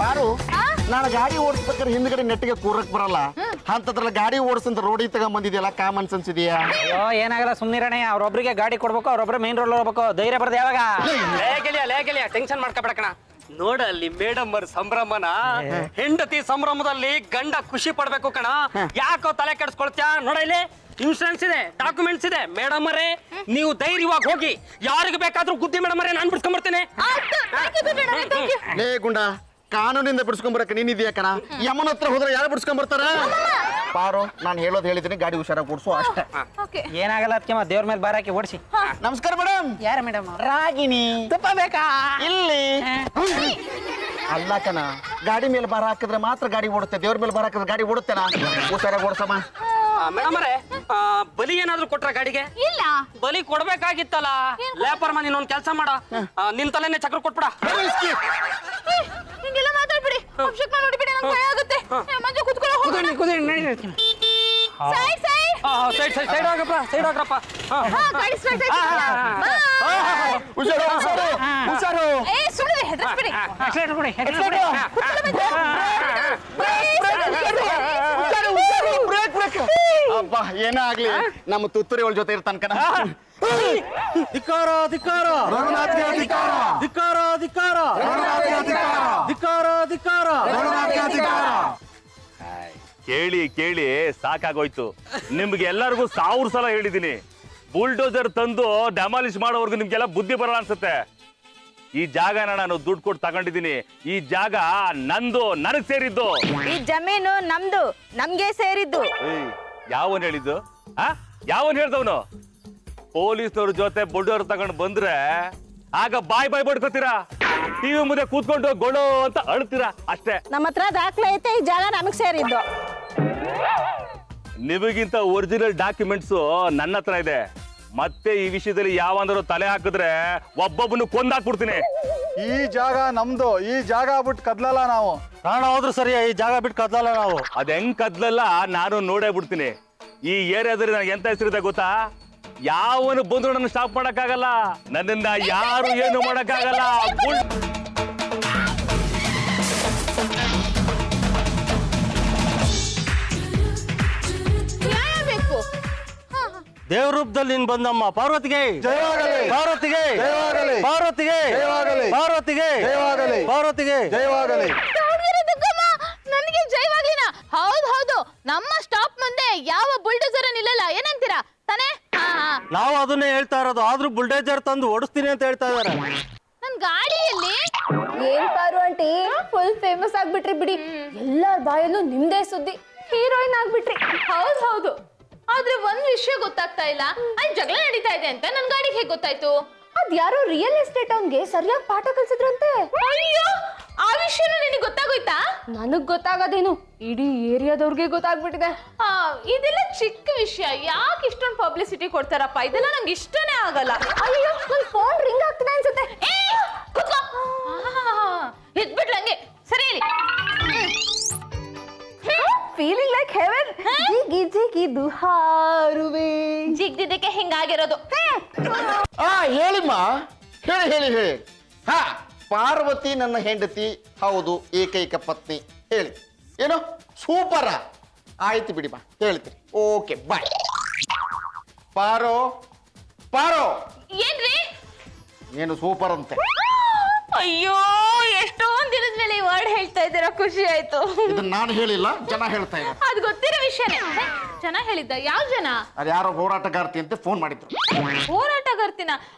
ಬಾರು ನಾನು ಗಾಡಿ ಓಡಿಸ್ಬೇಕಾದ್ರೆ ಹಿಂದ್ಗಡೆ ನೆಟ್ಟಿಗೆ ಕೂರಕ್ ಬರಲ್ಲ ಅಂತದ್ರಲ್ಲಿ ಗಾಡಿ ಓಡಿಸಂತ ರೋಡಿಗೆ ತಗೊಂಬಂದಿದೆಯಲ್ಲ ಕಾಮನ್ ಸೆನ್ಸ್ ಇದೆಯಾ? ಅಯ್ಯೋ ಏನಾಗಲ್ಲ ಸುಮ್ಮನಿರಣೆ, ಅವ್ರೊಬ್ರಿಗೆ ಗಾಡಿ ಕೊಡ್ಬೇಕು, ಅವ್ರೊಬ್ರು ಮೇನ್ ರೋಡ್ ಹೋಗ್ಬೇಕು. ಧೈರ್ಯ ಬರ್ದೆ ಯಾವಾಗ? ಲೇಖಲಿಯ ಟೆನ್ಷನ್ ಮಾಡ್ಕೊಬೇಡ ಕಣ. ನೋಡ ಅಲ್ಲಿ ಮೇಡಮ್ ಅವ್ರ ಸಂಭ್ರಮನ, ಹೆಂಡತಿ ಸಂಭ್ರಮದಲ್ಲಿ ಗಂಡ ಖುಷಿ ಪಡ್ಬೇಕು ಕಣ. ಯಾಕೋ ತಲೆ ಕೆಡಿಸ್ಕೊಳ್ತ್ಯಾ? ನೋಡ ಇಲ್ಲಿ ಇನ್ಶೂರೆನ್ಸ್ ಇದೆ, ಡಾಕ್ಯುಮೆಂಟ್ಸ್ ಇದೆ. ಮೇಡಮ್ ಅವರೇ ನೀವು ಧೈರ್ಯವಾಗಿ ಹೋಗಿ, ಯಾರಿಗೆ ಬೇಕಾದ್ರೂ ಗುದ್ದಿ ಮೇಡಮ್ ಅವರೇ ನಾನು ಬಿಡ್ಸ್ಕೊಂಡ್ಬರ್ತೇನೆ. ಲೇ ಗುಂಡ, ಕಾನೂನಿಂದ ಬಿಡಿಸ್ಕೊಂಬರಕ್ಕೆ ನೀನಿದ್ಯಾ ಕಣ? ಯಮನ ಹತ್ರ ಹೋದ್ರೆ ಯಾರು ಬಿಡಿಸ್ಕೊಂಡ್ಬರ್ತಾರ? ಪಾರು, ನಾನು ಹೇಳೋದು ಹೇಳಿದ್ದೀನಿ, ಗಾಡಿ ಹುಷಾರಾಗಿ ಓಡಿಸು ಅಷ್ಟೇ. ಏನಾಗಲ್ಲ ಅದಕ್ಕೆ ದೇವ್ರ ಮೇಲೆ ಬಾರಾಕಿ ಓಡಿಸಿ. ನಮಸ್ಕಾರ ಮೇಡಮ್. ಯಾರ ಮೇಡಮ್? ರಾಗಿಣಿ. ತುಪ್ಪ ಬೇಕಾ? ಇಲ್ಲಿ ಅಲ್ಲ ಕಣ, ಗಾಡಿ ಮೇಲೆ ಭಾರ ಹಾಕಿದ್ರೆ ಮಾತ್ರ ಗಾಡಿ ಓಡುತ್ತೆ, ದೇವ್ರ ಮೇಲೆ ಭಾರ ಹಾಕಿದ್ರೆ ಗಾಡಿ ಓಡುತ್ತೇನಾ? ಹುಷಾರಾಗಿ ಓಡಿಸಮ್ಮ. ಮೇಡಮ್ ಅವರೇ ಬಲಿ ಏನಾದ್ರು ಕೊಟ್ರ ಗಾಡಿಗೆ? ಇಲ್ಲ. ಬಲಿ ಕೊಡ್ಬೇಕಾಗಿತ್ತಲ್ಲ. ಲೇಪರ್ಮ ನೀನೊಂದು ಕೆಲಸ ಮಾಡ, ನಿನ್ ತಲೆನೇ ಚಕ್ರ ಕೊಟ್ಬಿಡ. ಹಿಂಗೆಲ್ಲ ಮಾತಾಡ್ಬಿಡಿ. ಅಭಿಷೇಕ್ ನೋಡಿಬಿಡಿ, ನಂಗೆ ಭಯ ಆಗುತ್ತೆ. ಮಂಜು ಕುತ್ಕೊಳ್ಳೋ, ಹೋಗೋಣ. ಸೈಡ್ ಸೈಡ್ ಸೈಡ್ ಹೋಗ್ರಪ್ಪ. ಹಾ, ಗಾಡಿ ಸ್ಟಾರ್ಟ್ ಆಯ್ತು. ಹುಷಾರು. ಏ ಸುಳ್ಳು ಹೆದರ್ಸ್ಬಿಡಿ. ಎಕ್ಸಲೇಟರ್ ಕೊಡಿ, ಎಕ್ಸಲೇಟರ್ ಅಬ್ಬಾ, ಏನೇ ಆಗ್ಲಿ ನಮ್ಮ ತುತ್ತೂರಿ ಅವಳ ಜೊತೆ ಇರ್ತಾನ ಕಣ. ಧಿಕ್ಕಾರ ಧಿಕ್ಕಾರ ರಘುನಾಥ್ಗೆ ಧಿಕ್ಕಾರ, ಧಿಕ್ಕಾರ ಧಿಕ್ಕಾರ ರಘುನಾಥ್ಗೆ ಧಿಕ್ಕಾರ, ಧಿಕ್ಕಾರ ಧಿಕ್ಕಾರ ರಘುನಾಥ್ಗೆ ಧಿಕ್ಕಾರ. ಕೇಳಿ ಕೇಳಿ ಸಾಕಾಗೋಯ್ತು. ನಿಮ್ಗೆ ಎಲ್ಲರಿಗೂ 1000 ಸಲ ಹೇಳಿದ್ದೀನಿ, ಬುಲ್ಡೋಸರ್ ತಂದು ಡೆಮಾಲಿಷ್ ಮಾಡೋವರೆಗೂ ನಿಮ್ಗೆಲ್ಲ ಬುದ್ಧಿ ಬರಲ್ಲ ಅನ್ಸುತ್ತೆ. ಈ ಜಾಗನ ನಾನು ದುಡ್ಡು ಕೊಟ್ಟು ತಗೊಂಡಿದ್ದೀನಿ. ಈ ಜಾಗ ನಂದು, ನನಗ್ ಸೇರಿದ್ದು. ಈ ಜಮೀನು ನಮ್ದು, ನಮ್ಗೆ ಸೇರಿದ್ದು. ಯಾವನ್ ಹೇಳಿದ್ದು? ಯಾವನ್ ಹೇಳ್ದವನು? ಪೊಲೀಸ್ನವ್ರ ಜೊತೆ ಬುಲ್ಡೋಸರ್ ತಗೊಂಡು ಬಂದ್ರೆ ಆಗ ಬಾಯ್ ಬಡ್ಕೋತೀರಾ, ಟಿವಿ ಮುಂದೆ ಕೂತ್ಕೊಂಡು ಗೊಳೋ ಅಂತ ಅಳ್ತೀರಾ ಅಷ್ಟೇ. ನಮ್ಮ ಹತ್ರ ದಾಖಲೆ ಐತೆ, ಈ ಜಾಗ ನಮಗ್ ಸೇರಿದ್ದು. ನಿಮಗಿಂತ ಒರಿಜಿನಲ್ ಡಾಕ್ಯುಮೆಂಟ್ಸ್ ನನ್ನ ಹತ್ರ ಇದೆ. ಮತ್ತೆ ಈ ವಿಷಯದಲ್ಲಿ ಯಾವಂದ್ರೂ ತಲೆ ಹಾಕಿದ್ರೆ ಒಬ್ಬೊಬ್ಬನು ಕೊಂದಾಕ್ಬಿಡ್ತೀನಿ. ಈ ಜಾಗ ನಮ್ದು, ಈ ಜಾಗ ಬಿಟ್ಟು ಕದ್ಲಲ್ಲ ನಾವು. ಪ್ರಾಣ ಹೋದ್ರು ಸರಿ, ಈ ಜಾಗ ಬಿಟ್ಟು ಕದ್ಲಲ್ಲ ನಾವು. ಅದ್ ಹೆಂಗ್ ಕದ್ಲಲ್ಲ ನಾನು ನೋಡೇ ಬಿಡ್ತೀನಿ. ಈ ಏರಿಯಾದಲ್ಲಿ ನನಗೆ ಎಂತ ಹೆಸರಿದೆ ಗೊತ್ತಾ? ಯಾವನು ಬಂದ್ರು ನನ್ನ ಸ್ಟಾಪ್ ಮಾಡಕ್ಕಾಗಲ್ಲ, ನನ್ನಿಂದ ಯಾರು ಏನು ಮಾಡಕ್ಕಾಗಲ್ಲ. ಬೇಕು. ದೇವ್ರ ರೂಪದಲ್ಲಿ ನೀನ್ ಬಂದಮ್ಮ. ಪಾರ್ವತಿಗೆ ಜಯವಾಗಲಿ, ಪಾರ್ವತಿಗೆ ಜಯವಾಗಲಿ, ಪಾರ್ವತಿಗೆ ಜಯವಾಗಲಿ, ಪಾರ್ವತಿಗೆ ಜಯವಾಗಲಿ, ಪಾರ್ವತಿಗೆ ಜಯವಾಗಲಿ. ನನಗೆ ಜೈವಾಗ್ಲಿನ? ಹೌದು, ನಮ್ಮ ಸ್ಟಾಪ್ ಮುಂದೆ ಯಾವ ಬುಲ್ಡೋಸರ್ ನಿಲ್ಲಲ್ಲ. ಏನಂತೀರಾ ತಾನೇ? ನಾವು ಅದನ್ನೇ ಹೇಳ್ತಾ ಇರೋದು, ಆದ್ರೂ ಬುಲ್ಡೇಜರ್ ತಂದು ಓಡಿಸ್ತೀನಿ ಅಂತ ಹೇಳ್ತಾ ಇದಾರೆ. ನನ್ ಗಾಡಿಯಲ್ಲಿ ಏನ್ ಪಾರು ಆಂಟಿ, ಫುಲ್ ಫೇಮಸ್ ಆಗ್ಬಿಟ್ರಿ ಬಿಡಿ. ಎಲ್ಲಾರ ಬಾಯಲ್ಲೂ ನಿಮ್ದೇ ಸುದ್ದಿ, ಹೀರೋಯಿನ್ ಆಗ್ಬಿಟ್ರಿ. ಹೌದು, ಆದ್ರೆ ಒಂದ್ ವಿಷಯ ಗೊತ್ತಾಗ್ತಾ ಇಲ್ಲ. ಅಲ್ಲಿ ಜಗಳ ನಡೀತಾ ಇದೆ ಅಂತ ನನ್ ಗಾಡಿಗೆ ಹೇಗ್ ಗೊತ್ತಾಯ್ತು? ಅದ್ ಯಾರೋ ರಿಯಲ್ ಎಸ್ಟೇಟ್ ಅವ್ನ್ಗೆ ಸರಿಯಾಗಿ ಪಾಠ ಕಲ್ಸಿದ್ರಂತೆ. ಅಯ್ಯೋ, ಆ ವಿಷಯನೂ ನಿನಗೆ ಗೊತ್ತಾಗೋಯ್ತಾ? ನನಗ್ ಗೊತ್ತಾಗೋದೇನು, ಇಡೀ ಏರಿಯಾದವ್ರಿಗೆ ಗೊತ್ತಾಗ್ಬಿಟ್ಟಿದೆ. ಇದೆಲ್ಲ ಚಿಕ್ಕ ವಿಷಯ, ಯಾಕೆ ಇಷ್ಟೊಂದು ಪಬ್ಲಿಸಿಟಿ ಕೊಡ್ತಾರಪ್ಪ? ಇದೆಲ್ಲ ನಂಗೆ ಇಷ್ಟನೇ ಆಗಲ್ಲ. ಅಯ್ಯೋ, ನನ್ ಫೋನ್ ರಿಂಗ್ ಆಗ್ತಿದೆ ಅನ್ಸುತ್ತೆ. ಎದ್ಬಿಟ್ಲಂಗೆ. ಸರಿ ಹೇಳಿ. Feeling like Heaven. ಜಿಗಿ ಜಿಗಿದು ಹಾರುವೆ. ಜಿಗ್ದಿದ್ದಕ್ಕೆ ಹಿಂಗಾಗಿರೋದು. ಹೇಳಿಮ್ಮ, ಹೇಳಿ. ಹಾ, ಪಾರ್ವತಿ ನನ್ನ ಹೆಂಡತಿ, ಹೌದು, ಏಕೈಕ ಪತ್ನಿ. ಹೇಳಿ. ಏನು ಸೂಪರ? ಆಯ್ತು ಬಿಡಿಮ್ಮ, ಹೇಳ್ತೀರಿ. ಓಕೆ, ಬಾಯ್. ಪಾರೋ ಏನ್ರಿ? ಏನು ಸೂಪರ್ ಅಂತೆ? ಅಯ್ಯೋ, ಎಷ್ಟೊಂದ್ ದಿನದ ಮೇಲೆ ಈ ವರ್ಡ್ ಹೇಳ್ತಾ ಇದ್ದೀರಾ, ಖುಷಿ ಆಯ್ತು. ಇದನ್ನ ನಾನು ಹೇಳಿಲ್ಲ, ಜನ ಹೇಳ್ತಾ ಇದ್ದಾರೆ. ಅದ್ ಗೊತ್ತಿರೋ ವಿಷಯನೇ. ಜನ ಹೇಳಿದ್ದ? ಯಾವ ಜನ? ಅದು ಯಾರೋ ಹೋರಾಟಗಾರ್ತಿ ಅಂತ ಫೋನ್ ಮಾಡಿದ್ರು. ಹೋರಾಟಗಾರ್ತಿನ?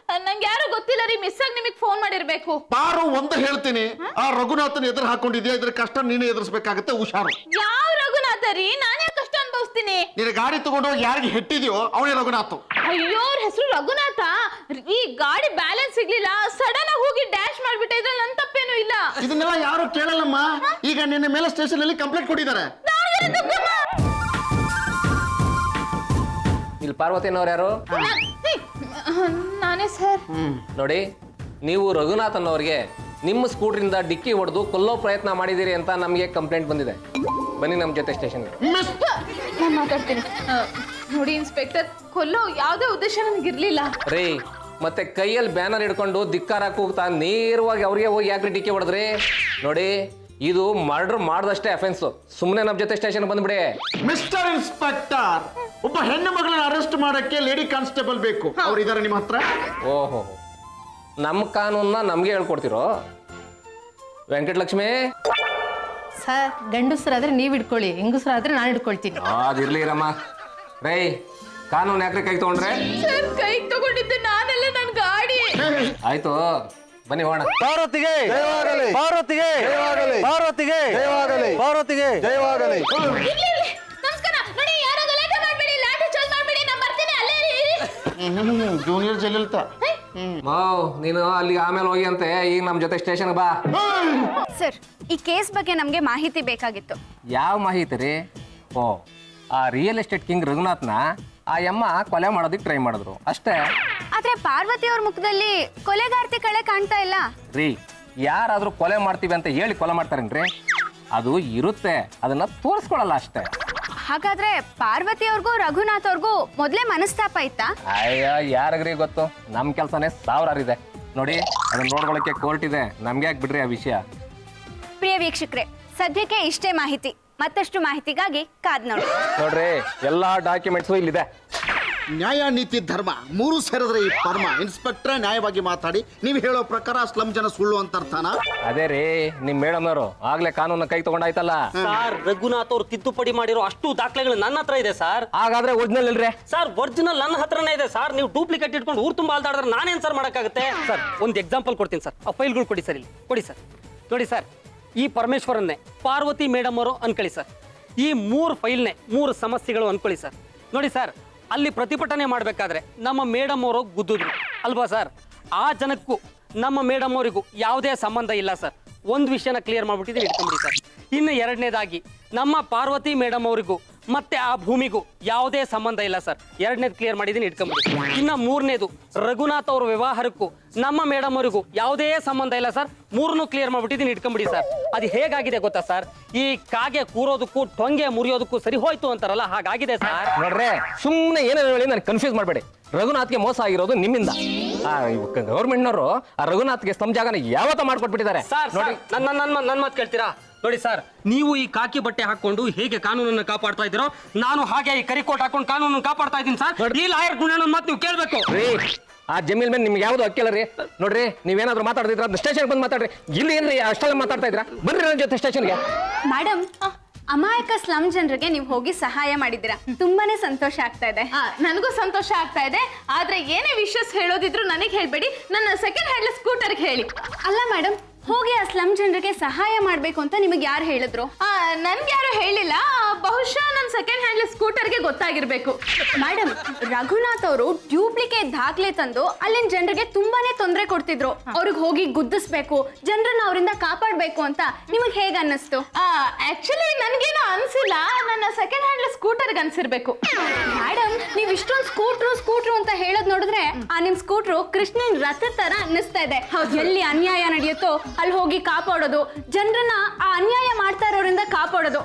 ನಂಗೆ ಯಾರು ಗೊತ್ತಿಲ್ಲ ರೀ, ಮಿಸ್ ಆಗಿ ನಿಮಗೆ ಫೋನ್ ಮಾಡಿರ್ಬೇಕು. ಪಾರು, ಒಂದು ಹೇಳ್ತೀನಿ, ಆ ರಘುನಾಥನ್ ಎದುರು ಹಾಕೊಂಡಿದ್ಯಾ, ಇದ್ರ ಕಷ್ಟ ನೀನೇ ಎದುರಿಸಬೇಕಾಗುತ್ತೆ, ಹುಷಾರು. ಯಾವ ರಘುನಾಥ ರೀ? ನಾನೇ ಕಷ್ಟ ಅನುಭವಿಸ್ತೀನಿ. ನೀನು ಗಾಡಿ ತಗೊಂಡೋಗಿ ಯಾರಿಗೆ ಹೆಟ್ಟಿದ್ಯೋ ಅವನೇ ರಘುನಾಥ್. ಅಯ್ಯೋ, ಅವ್ರ ಹೆಸರು ರಘುನಾಥ. ಈ ಗಾಡಿ ಬ್ಯಾಲೆನ್ಸ್ ಸಿಗ್ಲಿಲ್ಲ, ಸಡನ್ ಆಗಿ ಹೋಗಿ ಡ್ಯಾಶ್ ಮಾಡ್ಬಿಟ್ಟೆ. ಇದ್ರಲ್ಲಿ ನನ್ ತಪ್ಪೇನು ಇಲ್ಲ. ಇದನ್ನೆಲ್ಲ ಯಾರು ಕೇಳಲ್ಲಮ್ಮ. ಈಗ ನಿನ್ನ ಮೇಲೆ ಸ್ಟೇಷನ್ ಅಲ್ಲಿ ಕಂಪ್ಲೇಂಟ್ ಕೊಟ್ಟಿದ್ದಾರೆ. ಇಲ್ಲಿ ಪಾರ್ವತಿನವ್ರು ಯಾರು? ನಾನೇ ಸರ್. ನೋಡಿ, ನೀವು ರಘುನಾಥನ್ ಅವ್ರಿಗೆ ನಿಮ್ಮ ಸ್ಕೂಟ್ರಿಂದ ಡಿಕ್ಕಿ ಹೊಡೆದು ಕೊಲ್ಲೋ ಪ್ರಯತ್ನ ಮಾಡಿದಿರಿ ಅಂತ ನಮಗೆ ಕಂಪ್ಲೇಂಟ್ ಬಂದಿದೆ. ಬನ್ನಿ ನಮ್ಮ ಜೊತೆ ಸ್ಟೇಷನ್ಗೆ. ನಾನು ಮಾತಾಡ್ತೀನಿ. ನೋಡಿ ಇನ್ಸ್ಪೆಕ್ಟರ್, ಕೊಲ್ಲೋ ಯಾವುದೇ ಉದ್ದೇಶ ನನಗಿರ್ಲಿಲ್ಲ ರೀ. ಮತ್ತೆ ಕೈಯಲ್ಲಿ ಬ್ಯಾನರ್ ಹಿಡ್ಕೊಂಡು ಧಿಕ್ಕಾರ ಕೂಗ್ತಾ ನೇರವಾಗಿ ಅವ್ರಿಗೆ ಹೋಗಿ ಯಾಕ್ರಿ ಡಿಕ್ಕಿ ಹೊಡೆದ್ರಿ? ನೋಡಿ, ಇದು ಮರ್ಡರ್ ಮಾಡ್ದಷ್ಟೇ ಅಫೆನ್ಸ್. ಸುಮ್ಮನೆ ನಮ್ಮ ಜೊತೆ ಸ್ಟೇಷನ್ ಬಂದ್ಬಿಡಿ. ಮಿಸ್ಟರ್ ಇನ್ಸ್ಪೆಕ್ಟರ್, ಒಬ್ಬ ಹೆಣ್ಣು ಮಗಳನ್ನ ಅರೆಸ್ಟ್ ಮಾಡಕ್ಕೆ ಲೇಡಿ ಕಾನ್ಸ್ಟೇಬಲ್ ಬೇಕು. ಅವ್ರಿದಾರೆ ನಿಮ್ಮ ಹತ್ರ? ಓಹೋ, ನಮ್ಮ ಕಾನೂನ್ನ ನಮ್ಗೆ ಹೇಳ್ಕೊಡ್ತಿರೋ? ವೆಂಕಟಲಕ್ಷ್ಮಿ, ಸರ್ ಗಂಡಸರಾದ್ರೆ ನೀವು ಹಿಡ್ಕೊಳ್ಳಿ, ಹೆಂಗಸರಾದ್ರೆ ನಾನು ಹಿಡ್ಕೊಳ್ತೀನಿ. ಅದಿರ್ಲಿ ರಮ್ಮ. ರೈ, ಕಾನೂನು ಯಾಕ್ರೆ ಕೈ ತಗೊಂಡ್ರೆ? ಸರ್ ಕೈಗೆ ತಗೊಂಡಿದ್ದು ನಾನಲ್ಲ, ನನ್ನ ಗಾಡಿ. ಆಯ್ತು, ಬನ್ನಿ ಹೋಗೋಣ. ಪಾರ್ವತಿಗೆ ಜಯವಾಗಲಿ. ಪಾರ್ವತಿಗೆ ಜಯವಾಗಲಿ. ಪಾರ್ವತಿಗೆ ಜಯವಾಗಲಿ. ಪಾರ್ವತಿಗೆ ಜಯವಾಗಲಿ. ನಮಸ್ಕಾರ. ನೋಡಿ, ಯಾರೋ ಗಲಾಟೆ ಮಾಡ್ಬೇಡಿ, ಲಾಠಿ ಚಾರ್ಜ್ ಮಾಡ್ಬೇಡಿ, ನಾನು ಬರ್ತೀನಿ. ಅಲ್ಲೇ ಇರಿ. ಜೂನಿಯರ್ ಜಯಲಲಿತಾ. ಮಾವ್, ನೀನು ಅಲ್ಲಿಗೆ ಆಮೇಲೆ ಹೋಗಿ ಅಂತೆ, ಈಗ ನಮ್ಮ ಜೊತೆ ಸ್ಟೇಷನ್ ಬಾ. ಸರ್, ಈ ಕೇಸ್ ಬಗ್ಗೆ ನಮಗೆ ಮಾಹಿತಿ ಬೇಕಾಗಿತ್ತು. ಯಾವ ಮಾಹಿತಿ ರೀ? ಓ, ಆ ರಿಯಲ್ ಎಸ್ಟೇಟ್ ಕಿಂಗ್ ರಘುನಾಥ್ನ ಆ ಯಮ್ಮ ಕೊಲೆ ಮಾಡೋದಕ್ಕೆ ಟ್ರೈ ಮಾಡಿದ್ರು ಅಷ್ಟೇ. ಆದ್ರೆ ಪಾರ್ವತಿ ಅವ್ರ ಮುಖದಲ್ಲಿ ಕೊಲೆಗಾರ್ತಿ ಕಳೆ ಕಾಣ್ತಾ ಇಲ್ಲ. ರೀ, ಯಾರಾದ್ರೂ ಕೊಲೆ ಮಾಡ್ತೀವಿ ಅಂತ ಹೇಳಿ ಕೊಲೆ ಮಾಡ್ತಾರೇನ್ರಿ? ಅದು ಇರುತ್ತೆ, ಅದನ್ನ ತೋರಿಸ್ಕೊಳಲ್ಲ ಅಷ್ಟೇ. ಹಾಗಾದ್ರೆ ಪಾರ್ವತಿ ಅವ್ರಿಗೂ ರಘುನಾಥ್ ಅವ್ರಿಗೂ ಮೊದಲೇ ಮನಸ್ತಾಪ ಇತ್ತಾ? ಅಯ್ಯ, ಯಾರಿಗ್ರಿ ಗೊತ್ತು? ನಮ್ಮ ಕೆಲಸನೇ ಸಾವಿರಾರಿದೆ ನೋಡಿ. ಅದನ್ನ ನೋಡ್ಕೊಳಕ್ಕೆ ಕೋರ್ಟ್ ಇದೆ, ನಮ್ಗೆ ಯಾಕೆ ಬಿಡ್ರಿ ಆ ವಿಷಯ. ಪ್ರಿಯ ವೀಕ್ಷಕರೇ, ಸದ್ಯಕ್ಕೆ ಇಷ್ಟೇ ಮಾಹಿತಿ. ಮತ್ತಷ್ಟು ಮಾಹಿತಿಗಾಗಿ ಕಾದ್ ನೋಡಿ. ನೋಡ್ರಿ, ಎಲ್ಲಾ ಡಾಕ್ಯುಮೆಂಟ್ಸು ಇಲ್ಲಿದೆ. ನ್ಯಾಯ, ನೀತಿ, ಧರ್ಮ ಮೂರು ಸೇರಿದ್ರೆ ಈ ಪರ್ಮ. ಇನ್ಸ್ಪೆಕ್ಟ್ರೆ, ನ್ಯಾಯವಾಗಿ ಮಾತಾಡಿ. ನೀವು ಹೇಳೋ ಪ್ರಕಾರ ಸ್ಲಮ್ ಜನ ಸುಳ್ಳು ಅಂತ ಅರ್ಥನ? ಅದೇ ರೀ, ನಿಮ್ ಮೇಡಮ್ನವರು ಆಗ್ಲೇ ಕಾನೂನ ಕೈ ತಗೊಂಡಾಯ್ತಲ್ಲ. ಸರ್, ರಘುನಾಥ್ ಅವ್ರು ತಿದ್ದುಪಡಿ ಮಾಡಿರೋ ಅಷ್ಟು ದಾಖಲೆಗಳು ನನ್ನ ಹತ್ರ ಇದೆ ಸರ್. ಹಾಗಾದ್ರೆ ಒರಿಜಿನಲ್ ಇಲ್ರಿ? ಸರ್, ಒರಿಜಿನಲ್ ನನ್ನ ಹತ್ರನೇ ಇದೆ ಸರ್. ನೀವು ಡೂಪ್ಲಿಕೇಟ್ ಇಟ್ಕೊಂಡು ಊರು ತುಂಬ ಅಲ್ದಾಡಿದ್ರೆ ನಾನೇನ್ ಸರ್ ಮಾಡಕ್ಕಾಗುತ್ತೆ? ಸರ್, ಒಂದು ಎಕ್ಸಾಂಪಲ್ ಕೊಡ್ತೀನಿ ಸರ್. ಆ ಫೈಲ್ಗಳು ಕೊಡಿ ಸರ್, ಇಲ್ಲಿ ಕೊಡಿ ಸರ್. ನೋಡಿ ಸರ್, ಈ ಪರಮೇಶ್ವರನ್ನೇ ಪಾರ್ವತಿ ಮೇಡಮ್ ಅವರು ಅನ್ಕೊಳ್ಳಿ ಸರ್. ಈ 3 ಫೈಲ್ನೇ 3 ಸಮಸ್ಯೆಗಳು ಅನ್ಕೊಳ್ಳಿ ಸರ್. ನೋಡಿ ಸರ್, ಅಲ್ಲಿ ಪ್ರತಿಭಟನೆ ಮಾಡಬೇಕಾದ್ರೆ ನಮ್ಮ ಮೇಡಮ್ ಅವರು ಗುದ್ದಿದ್ರು ಅಲ್ವಾ ಸರ್? ಆ ಜನಕ್ಕೂ ನಮ್ಮ ಮೇಡಮ್ ಅವರಿಗೂ ಯಾವುದೇ ಸಂಬಂಧ ಇಲ್ಲ ಸರ್. ಒಂದು ವಿಷಯನ ಕ್ಲಿಯರ್ ಮಾಡ್ಬಿಟ್ಟಿದ್ದೀನಿ, ಇಟ್ಕೊಂಬಿಡಿ ಸರ್. ಇನ್ನು ಎರಡನೇದಾಗಿ ನಮ್ಮ ಪಾರ್ವತಿ ಮೇಡಮ್ ಅವರಿಗೂ ಮತ್ತೆ ಆ ಭೂಮಿಗೂ ಯಾವುದೇ ಸಂಬಂಧ ಇಲ್ಲ ಸರ್. ಎರಡನೇದು ಕ್ಲಿಯರ್ ಮಾಡಿದ್ದೀನಿ, ಇಟ್ಕೊಂಬಿಡಿ. ಇನ್ನು ಮೂರನೇದು ರಘುನಾಥ್ ಅವ್ರ ವ್ಯವಹಾರಕ್ಕೂ ನಮ್ಮ ಮೇಡಮ್ ಅವರಿಗೂ ಯಾವುದೇ ಸಂಬಂಧ ಇಲ್ಲ ಸರ್. 3ನೂ ಕ್ಲಿಯರ್ ಮಾಡ್ಬಿಟ್ಟಿದ್ದೀನಿ, ಇಟ್ಕೊಂಬಿಡಿ ಸರ್. ಅದು ಹೇಗಾಗಿದೆ ಗೊತ್ತಾ ಸರ್? ಈ ಕಾಗೆ ಕೂರೋದಕ್ಕೂ ಟೊಂಗೆ ಮುರಿಯೋದಕ್ಕೂ ಸರಿ ಹೋಯ್ತು ಅಂತಾರಲ್ಲ, ಹಾಗಾಗಿದೆ ಸರ್. ನೋಡ್ರೆ, ಸುಮ್ಮನೆ ಏನೇನು ಹೇಳಿ ನನಗೆ ಕನ್ಫ್ಯೂಸ್ ಮಾಡಬೇಡಿ. ರಘುನಾಥ್ಗೆ ಮೋಸ ಆಗಿರೋದು ನಿಮ್ಮಿಂದ. ಗೌರ್ಮೆಂಟ್ನವರು ಆ ರಘುನಾಥ್ಗೆ ತಮ್ಮ ಜಾಗನ ಯಾವತ್ತ ಮಾಡ್ಕೊಟ್ಬಿಟ್ಟಿದ್ದಾರೆ. ಸರ್, ನೋಡಿ, ನನ್ನ ಮಾತು ಕೇಳ್ತೀರಾ? ನೋಡಿ ಸರ್, ನೀವು ಈ ಕಾಕಿ ಬಟ್ಟೆ ಹಾಕೊಂಡು ಹೇಗೆ ಕಾನೂನನ್ನು ಕಾಪಾಡ್ತಾ ಇದ್ದೀರೋ, ನಾನು ಹಾಗೆ ಈ ಕರಿಕೋಟ್ ಹಾಕೊಂಡು ಕಾನೂನನ್ನು ಕಾಪಾಡ್ತಾ ಇದ್ದೀನಿ ಸರ್. ಈ ಲಾಯರ್ ಗುಣ ಮಾತು ನೀವು ಕೇಳಬೇಕು ರೀ. ಆ ಜಮೀನ್ ಮೇಲೆ ನಿಮ್ಗೆ ಯಾವ್ದು ಹಕ್ಕಿಲ್ಲ ರೀ. ನೋಡ್ರಿ, ನೀವೇನಾದ್ರೂ ಮಾತಾಡ್ತಿದ್ರ ಸ್ಟೇಷನ್ ಬಂದು ಮಾತಾಡ್ರಿ. ಇಲ್ಲಿ ಏನ್ರಿ ಅಷ್ಟೆಲ್ಲ ಮಾತಾಡ್ತಾ ಇದ್ರ? ಬರ್ರಿ ನನ್ನ ಜೊತೆ ಸ್ಟೇಷನ್ಗೆ. ಮೇಡಮ್, ಅಮಾಯಕ ಸ್ಲಮ್ ಜನರಿಗೆ ನೀವು ಹೋಗಿ ಸಹಾಯ ಮಾಡಿದ್ದೀರಾ, ತುಂಬಾನೇ ಸಂತೋಷ ಆಗ್ತಾ ಇದೆ. ನನಗೂ ಸಂತೋಷ ಆಗ್ತಾ ಇದೆ. ಆದ್ರೆ ಏನೇ ವಿಷಯಸ್ ಹೇಳೋದಿದ್ರು ನನಗೆ ಹೇಳ್ಬೇಡಿ, ನನ್ನ ಸೆಕೆಂಡ್ ಹ್ಯಾಂಡ್ ಸ್ಕೂಟರ್ಗೆ ಹೇಳಿ. ಅಲ್ಲ ಮೇಡಮ್, ಹೋಗಿ ಆ ಸ್ಲಮ್ ಜನರಿಗೆ ಸಹಾಯ ಮಾಡಬೇಕು ಅಂತ ನಿಮಗೆ ಯಾರು ಹೇಳಿದ್ರು? ನನ್ಗೆ ಯಾರು ಹೇಳಿಲ್ಲ. ಬಹುಶಃ ನನ್ನ ಸೆಕೆಂಡ್ ಹ್ಯಾಂಡ್ ಸ್ಕೂಟರ್ಗೆ ಗೊತ್ತಾಗಿರ್ಬೇಕು. ಮೇಡಮ್, ರಘುನಾಥ್ ಅವರು ಡ್ಯೂಪ್ಲಿಕೇಟ್ ದಾಖಲೆ ತಂದು ಅಲ್ಲಿನ ಜನರಿಗೆ ತುಂಬಾನೇ ತೊಂದರೆ ಕೊಡ್ತಿದ್ರು. ಅವ್ರಿಗೆ ಹೋಗಿ ಗುದ್ದಿಸ್ಬೇಕು, ಜನರನ್ನ ಅವರಿಂದ ಕಾಪಾಡಬೇಕು ಅಂತ ನಿಮಗೆ ಹೇಗೆ ಅನ್ನಿಸ್ತು? ಆಕ್ಚುಲಿ ನನ್ಗೇನು ಅನ್ಸಿಲ್ಲ, ನನ್ನ ಸೆಕೆಂಡ್ ಹ್ಯಾಂಡ್ ಸ್ಕೂಟರ್ಗೆ ಅನ್ಸಿರ್ಬೇಕು. ಮೇಡಮ್, ನೀವು ಇಷ್ಟೊಂದು ಸ್ಕೂಟ್ರು ಅಂತ ಹೇಳೋದ್ ನೋಡಿದ್ರೆ ಆ ನಿಮ್ ಸ್ಕೂಟ್ರು ಕೃಷ್ಣನ್ ರಥ ತರ ಅನ್ನಿಸ್ತಾ ಇದೆ. ಎಲ್ಲಿ ಅನ್ಯಾಯ ನಡೆಯುತ್ತೋ ಅಲ್ಲಿ ಹೋಗಿ ಕಾಪಾಡೋದು, ಜನರನ್ನ ಆ ಅನ್ಯಾಯ ಮಾಡ್ತಾ ಇರೋರಿಂದ ಕಾಪಾಡೋದು.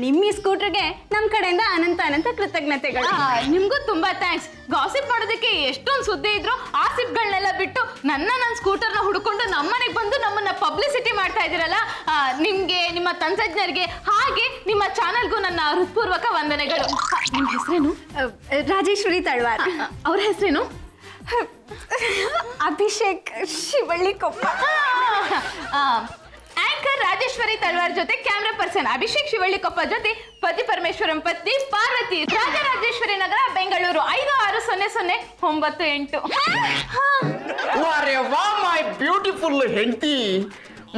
ನಿಮ್ಮ ಈ ಸ್ಕೂಟರ್ಗೆ ನಮ್ ಕಡೆಯಿಂದ ಅನಂತ ಕೃತಜ್ಞತೆಗಳು. ನಿಮ್ಗೂ ತುಂಬಾ ಥ್ಯಾಂಕ್ಸ್. ಗಾಸಿಪ್ ಮಾಡೋದಕ್ಕೆ ಎಷ್ಟೊಂದು ಸುದ್ದಿ ಇದ್ರು ಆಸಿಪ್ಗಳನ್ನೆಲ್ಲ ಬಿಟ್ಟು ನನ್ನ ಸ್ಕೂಟರ್ನ ಹುಡ್ಕೊಂಡು ನಮ್ಮನೆಗೆ ಬಂದು ನಮ್ಮನ್ನ ಪಬ್ಲಿಸಿಟಿ ಮಾಡ್ತಾ ಇದ್ದೀರಲ್ಲ, ನಿಮ್ಗೆ, ನಿಮ್ಮ ತಂತ್ರಜ್ಞರಿಗೆ, ಹಾಗೆ ನಿಮ್ಮ ಚಾನೆಲ್ಗೂ ನನ್ನ ಹೃತ್ಪೂರ್ವಕ ವಂದನೆಗಳು. ನಿಮ್ಮ ಹೆಸರೇನು? ರಾಜೇಶ್ವರಿ ತಳ್ವಾರ್. ಅವ್ರ ಹೆಸರೇನು? ಅಭಿಷೇಕ್ ಶಿವಳ್ಳಿ ಕೊಪ್ಪ. ಆಂಕರ್ ರಾಜೇಶ್ವರಿ ತಳ್ವಾರ್ ಜೊತೆ ಕ್ಯಾಮ್ರಾ ಪರ್ಸನ್ ಅಭಿಷೇಕ್ ಶಿವಳ್ಳಿ ಕೊಪ್ಪ ಜೊತೆ ಪತಿ ಪರಮೇಶ್ವರಂ ಪತ್ನಿ ಪಾರ್ವತಿ, ರಾಜರಾಜೇಶ್ವರಿ ನಗರ, ಬೆಂಗಳೂರು 560098. ಮೈ ಬ್ಯೂಟಿಫುಲ್ ಹೆಂಡತಿ.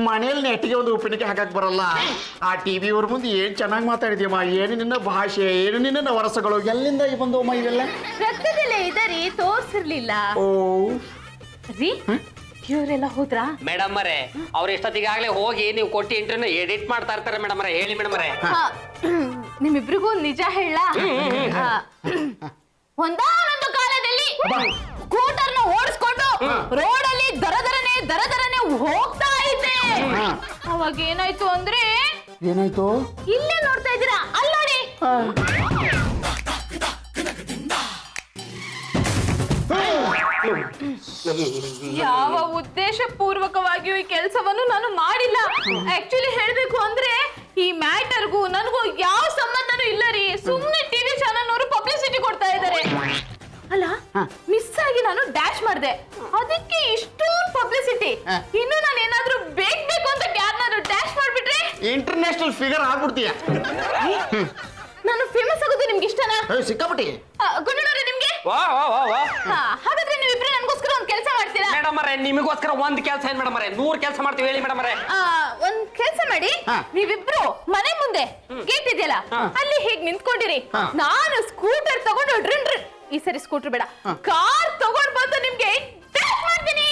ಮನೆಯಲ್ಲಿ ನೆಟ್ಟಿಗೆ ಒಂದು ಉಪ್ಪಿನಕ್ಕೆ ಹಾಕಕ್ ಬರಲ್ಲ. ಆ ಟಿವಿ ಅವ್ರ ಮುಂದೆ ಏನ್ ಚೆನ್ನಾಗಿ ಮಾತಾಡಿದ್ಯಮ್ಮ. ಏನು ನಿನ್ನ ಭಾಷೆ, ಏನು ನಿನ್ನ ನವರಸಗಳು, ಎಲ್ಲಿಂದ ಬಂದವಮ್ಮ ಇವೆಲ್ಲ? ರಕ್ತದಲ್ಲೇ ಇದರಿ ತೋರ್ಸಿರ್ಲಿಲ್ಲ. ಓ ರೀ, ಇವರೆಲ್ಲ ಹೋದ್ರಾ? ಮೇಡಮ್ ಅವರೇ, ಅವ್ರು ಎಷ್ಟೊತ್ತಿಗಾಗಲೇ ಹೋಗಿ ನೀವು ಕೊಟ್ಟಿ ಇಂಟರ್ವ್ಯೂ ಎಡಿಟ್ ಮಾಡ್ತಾ ಇರ್ತಾರೆ ಮೇಡಮ್ ಅವರೇ. ಹೇಳಿ ಮೇಡಮ್ ಅವರೇ. ನಿಮ್ಮಿಬ್ರಿಗೂ ನಿಜ ಹೇಳ. ಒಂದಾನೊಂದು ಕಾಲದಲ್ಲಿ ಸ್ಕೂಟರ್ನ ಓಡಿಸ್ಕೊಂಡು ರೋಡಲ್ಲಿ ದರದರನೆ ಹೋಗ್ತಾ ಇದ್ದೆ. ಅವಾಗ ಏನಾಯ್ತು ಅಂದ್ರೆ, ಏನಾಯ್ತು? ಇಲ್ಲೇ ನೋಡ್ತಾ ಇದ್ದೀರಾ, ಅಲ್ಲಿ ನೋಡಿ. ಯಾವ ಉದ್ದೇಶ ಪೂರ್ವಕವಾಗಿಯೂ ಈ ಕೆಲಸವನ್ನು ನಾನು ಮಾಡಿಲ್ಲ. ಆಕ್ಚುಲಿ ಹೇಳ್ಬೇಕು ಅಂದ್ರೆ ಈ ಮ್ಯಾಟರ್ಗೂ ನನಗೂ ಯಾವ ಸಂಬಂಧನೂ ಇಲ್ಲ ರೀ. ಸುಮ್ನೆ ಟಿವಿ ಚಾನಲ್ ಅವರು ಪಬ್ಲಿಸಿಟಿ ಕೊಡ್ತಾ ಇದ್ದಾರೆ. ಅಲ್ಲ, ಮಿಸ್ ಆಗಿ ನಾನು ಡ್ಯಾಶ್ ಮಾಡಿದೆ, ಅದಕ್ಕೆ ಇಷ್ಟೊಂದು ಪಬ್ಲಿಸಿಟಿ. ಇನ್ನು ನಾನು ಏನಾದ್ರೂ ಬೇಕು ಅಂತ ಯಾರನ್ನಾದ್ರೂ ಡ್ಯಾಶ್ ಮಾಡ್ಬಿಟ್ರೆ ಇಂಟರ್ನ್ಯಾಷನಲ್ ಫಿಗರ್ ಆಗ್ಬಿಡ್ತೀಯ. ನಾನು ಫೇಮಸ್ ಆಗೋದು ನಿಮ್ಗೆ ಇಷ್ಟನಾ? ಸಿಕ್ಕಾಪಟ್ಟಿ. ಗುಂಡನವ್ರೆ ನಿಮ್ಗೆ? ವಾ ವಾ ವಾ ವಾ ಹಾಗಾದ್ರೆ ನೀವಿಬ್ರು ನನಗೋಸ್ಕರ ಒಂದ್ ಕೆಲಸ ಮಾಡ್ತೀರಾ? ಮೇಡಮ್ ಅವರೇ, ನಿಮಗೋಸ್ಕರ ಒಂದ್ ಕೆಲಸ ಏನ್ ಮೇಡಮ್ ಅವರೇ, 100 ಕೆಲಸ ಮಾಡ್ತೀವಿ ಹೇಳಿ ಮೇಡಮ್ ಅವರೇ. ಒಂದ್ ಕೆಲಸ ಮಾಡಿ, ನೀವಿಬ್ರು ಮನೆ ಮುಂದೆ ಗೇಟ್ ಇದೆಯಲ್ಲ ಅಲ್ಲಿ ಹೀಗ್ ನಿಂತ್ಕೊಂಡಿರಿ. ನಾನು ಸ್ಕೂಟರ್ ತಗೊಂಡು ಡ್ರಿನ್ ಡ್ರಿನ್, ಈ ಸರಿ ಸ್ಕೂಟರ್ ಬೇಡ, ಕಾರ್ ತಗೊಂಡ್ ಬಂದು ನಿಮ್ಗೆ ಡ್ಯಾಶ್ ಮಾಡ್ತೀನಿ.